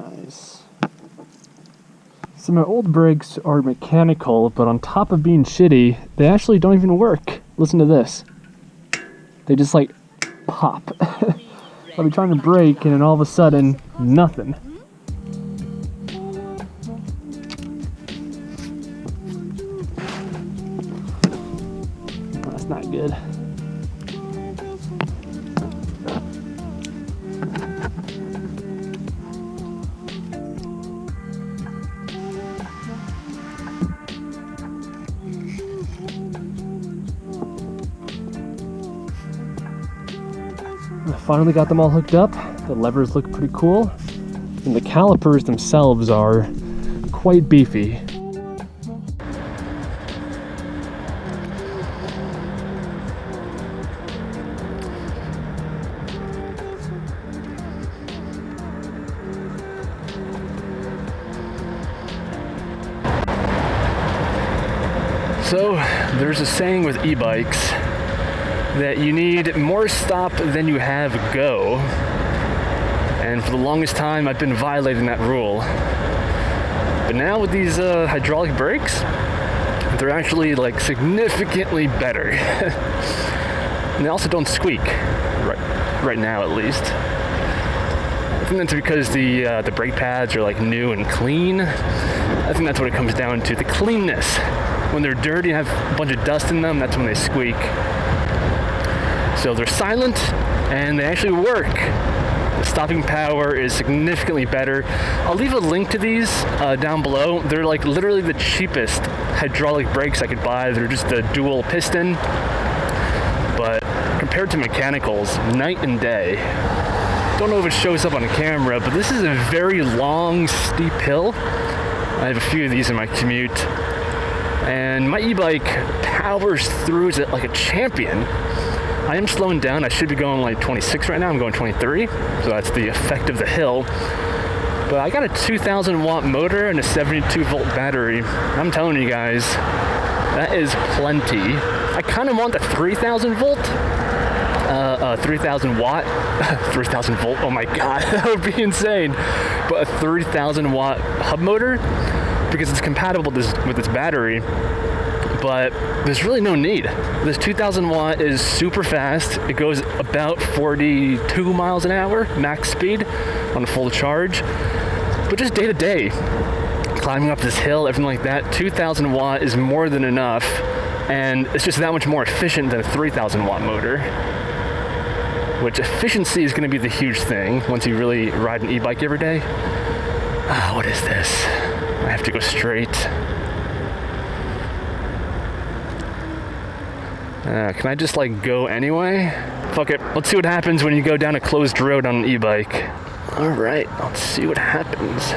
Nice. So my old brakes are mechanical, but on top of being shitty, they actually don't even work. Listen to this. They just like pop. I'll be trying to brake and then all of a sudden, nothing. That's not good. I finally got them all hooked up. The levers look pretty cool. And the calipers themselves are quite beefy. So there's a saying with e-bikes that you need more stop than you have go. And for the longest time, I've been violating that rule. But now with these hydraulic brakes, they're actually like significantly better. And they also don't squeak, right now at least. I think that's because the brake pads are like new and clean. I think that's what it comes down to, the cleanness. When they're dirty and have a bunch of dust in them, that's when they squeak. So they're silent and they actually work. The stopping power is significantly better. I'll leave a link to these down below. They're like literally the cheapest hydraulic brakes I could buy. They're just a dual piston. But compared to mechanicals, night and day. Don't know if it shows up on camera, but this is a very long, steep hill. I have a few of these in my commute. And my e-bike powers through it like a champion. I am slowing down. I should be going like 26 right now. I'm going 23. So that's the effect of the hill. But I got a 2,000 watt motor and a 72 volt battery. I'm telling you guys, that is plenty. I kind of want the 3,000 volt. 3,000 watt. 3,000 volt. Oh my god, that would be insane. But a 3,000 watt hub motor, because it's compatible with this battery, but there's really no need. This 2,000 watt is super fast. It goes about 42 miles an hour, max speed on a full charge. But just day to day, climbing up this hill, everything like that, 2,000 watt is more than enough, and it's just that much more efficient than a 3,000 watt motor. Which efficiency is going to be the huge thing once you really ride an e-bike every day. What is this? I have to go straight. Can I just like go anyway? Fuck it. Let's see what happens when you go down a closed road on an e-bike. Alright, let's see what happens.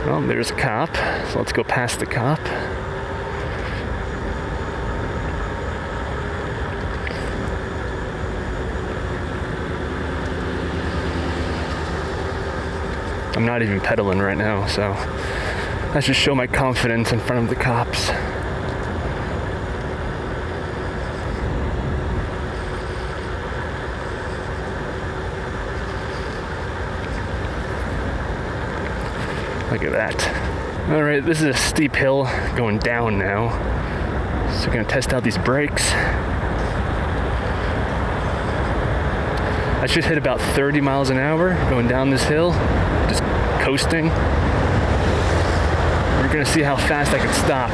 Well, there's a cop, so let's go past the cop. I'm not even pedaling right now, so that should show my confidence in front of the cops. Look at that. Alright, this is a steep hill going down now. So we're gonna test out these brakes. I should hit about 30 miles an hour going down this hill, just coasting. We're gonna see how fast I can stop.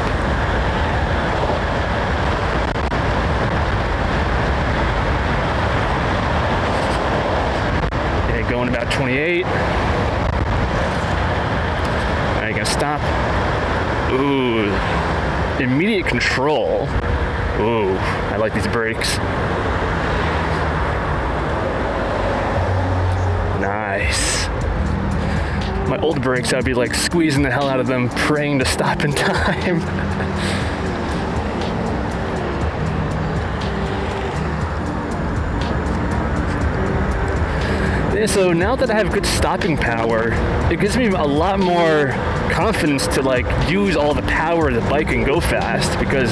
Okay, going about 28. Stop. Ooh, immediate control. Ooh, I like these brakes. Nice. My old brakes, I'd be like squeezing the hell out of them, praying to stop in time. Yeah, so now that I have good stopping power, it gives me a lot more confidence to like use all the power of the bike and go fast because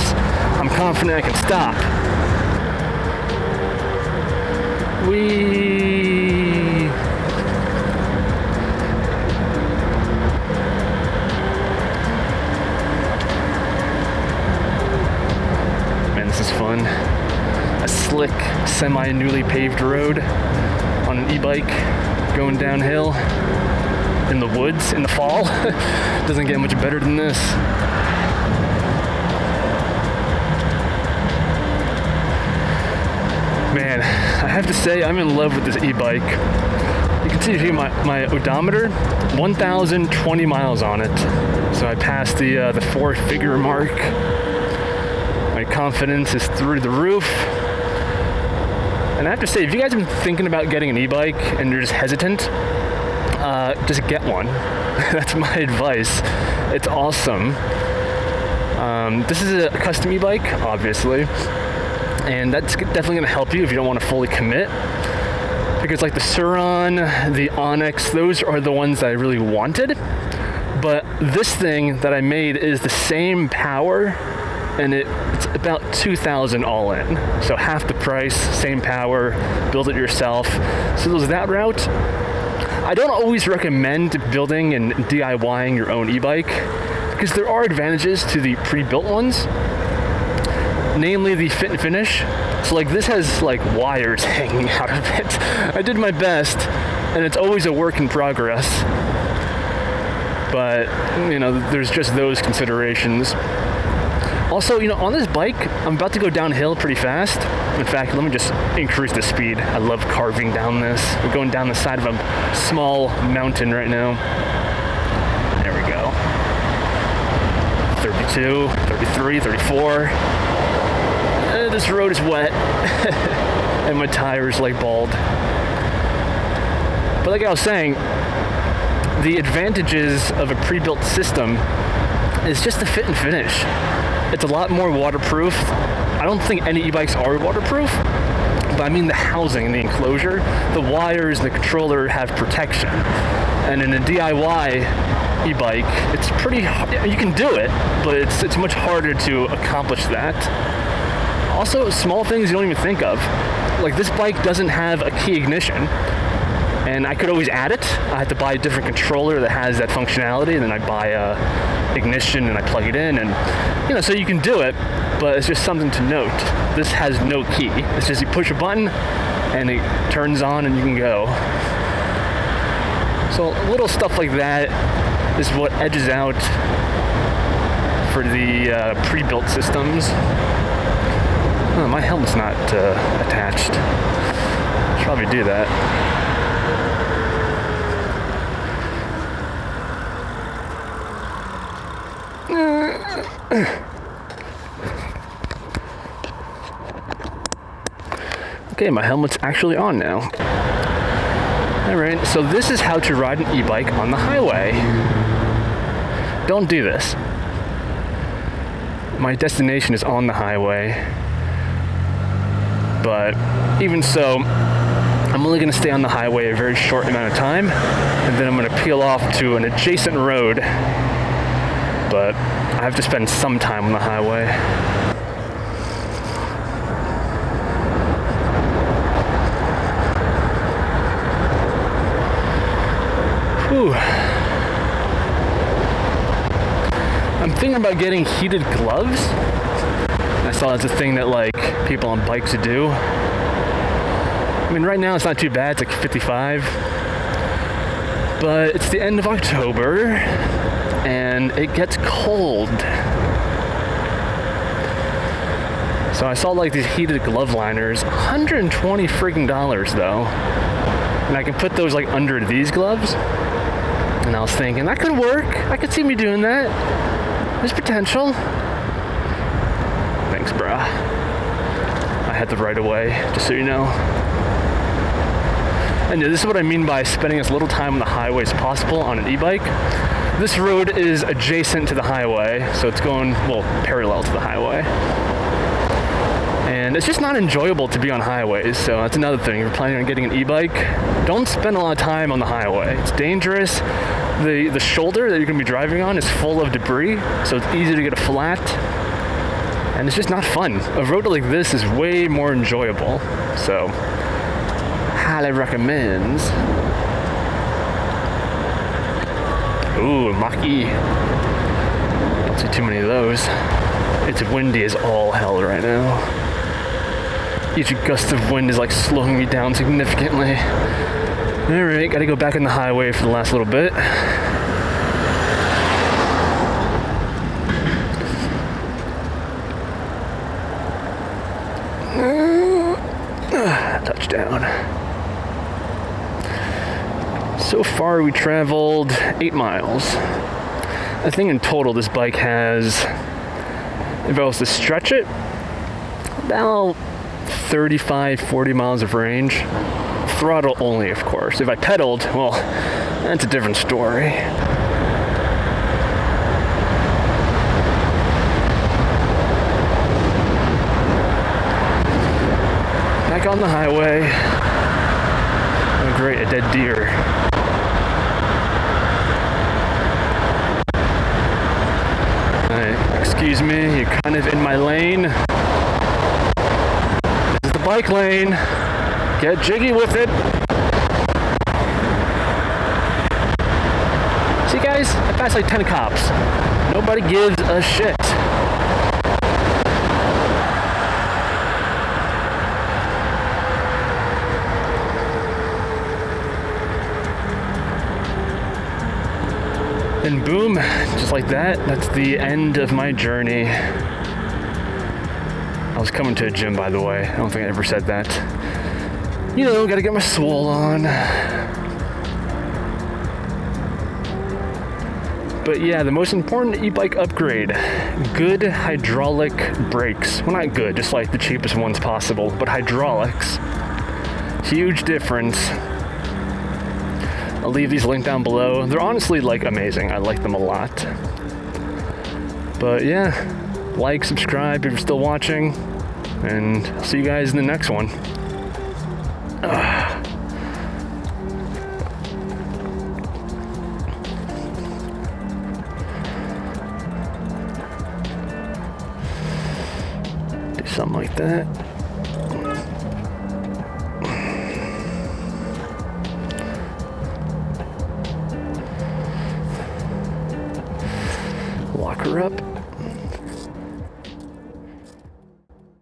I'm confident I can stop. Man, this is fun. A slick, semi-newly paved road on an e-bike going downhill in the woods in the fall. Doesn't get much better than this. Man, I have to say I'm in love with this e-bike. You can see here my odometer, 1,020 miles on it. So I passed the 4-figure mark. My confidence is through the roof. And I have to say, if you guys have been thinking about getting an e-bike and you're just hesitant, just get one. That's my advice. It's awesome. This is a custom e-bike, obviously. And that's definitely going to help you if you don't want to fully commit. Because like the Suron, the Onyx, those are the ones that I really wanted. But this thing that I made is the same power, and it's about $2,000 all in. So half the price, same power, build it yourself. So there's that route. I don't always recommend building and DIYing your own e-bike because there are advantages to the pre-built ones. Namely the fit and finish. So like this has like wires hanging out of it. I did my best, and it's always a work in progress. But, you know, there's just those considerations. Also, you know, on this bike, I'm about to go downhill pretty fast. In fact, let me just increase the speed. I love carving down this. We're going down the side of a small mountain right now. There we go. 32, 33, 34. This road is wet. And my tire is like bald. But like I was saying, the advantages of a pre-built system is just the fit and finish. It's a lot more waterproof. I don't think any e-bikes are waterproof, but I mean the housing and the enclosure, the wires and the controller have protection. And in a DIY e-bike, it's pretty hard. You can do it, but it's much harder to accomplish that. Also, small things you don't even think of. Like this bike doesn't have a key ignition, and I could always add it. I have to buy a different controller that has that functionality, and then I buy a ignition and I plug it in, and you know, so you can do it, but it's just something to note. This has no key. It's just you push a button and it turns on and you can go. So little stuff like that is what edges out for the pre-built systems. Oh, my helmet's not attached. Should probably do that. Okay, my helmet's actually on now. Alright, so this is how to ride an e-bike on the highway. Don't do this. My destination is on the highway. But even so, I'm only going to stay on the highway a very short amount of time, and then I'm going to peel off to an adjacent road. But I have to spend some time on the highway. Whew. I'm thinking about getting heated gloves. I saw it's a thing that like people on bikes do. I mean, right now it's not too bad. It's like 55. But it's the end of October, and it gets cold. So I saw like these heated glove liners, $120 friggin' though. And I can put those like under these gloves. And I was thinking, that could work. I could see me doing that. There's potential. Thanks, brah. I had the right of way, just so you know. And this is what I mean by spending as little time on the highway as possible on an e-bike. This road is adjacent to the highway, so it's going, well, parallel to the highway. And it's just not enjoyable to be on highways. So that's another thing. If you're planning on getting an e-bike, don't spend a lot of time on the highway. It's dangerous. The shoulder that you're going to be driving on is full of debris, so it's easy to get a flat, and it's just not fun. A road like this is way more enjoyable, so highly recommends. Ooh, Mach-E. Don't see too many of those. It's windy as all hell right now. Each gust of wind is like slowing me down significantly. Alright, gotta go back on the highway for the last little bit. Touchdown. So far we traveled 8 miles. I think in total this bike has, if I was to stretch it, about 35-40 miles of range. Throttle only, of course. If I pedaled, well, that's a different story. Back on the highway. Oh great, a dead deer. Excuse me, you're kind of in my lane. This is the bike lane. Get jiggy with it. See guys, I passed like 10 cops. Nobody gives a shit. And boom, just like that, that's the end of my journey. I was coming to a gym, by the way. I don't think I ever said that. You know, gotta get my swole on. But yeah, the most important e-bike upgrade, good hydraulic brakes. Well, not good, just like the cheapest ones possible, but hydraulics. Huge difference. I'll leave these linked down below. They're honestly like amazing. I like them a lot. But yeah, like, subscribe if you're still watching, and I'll see you guys in the next one. Do something like that. Lock her up.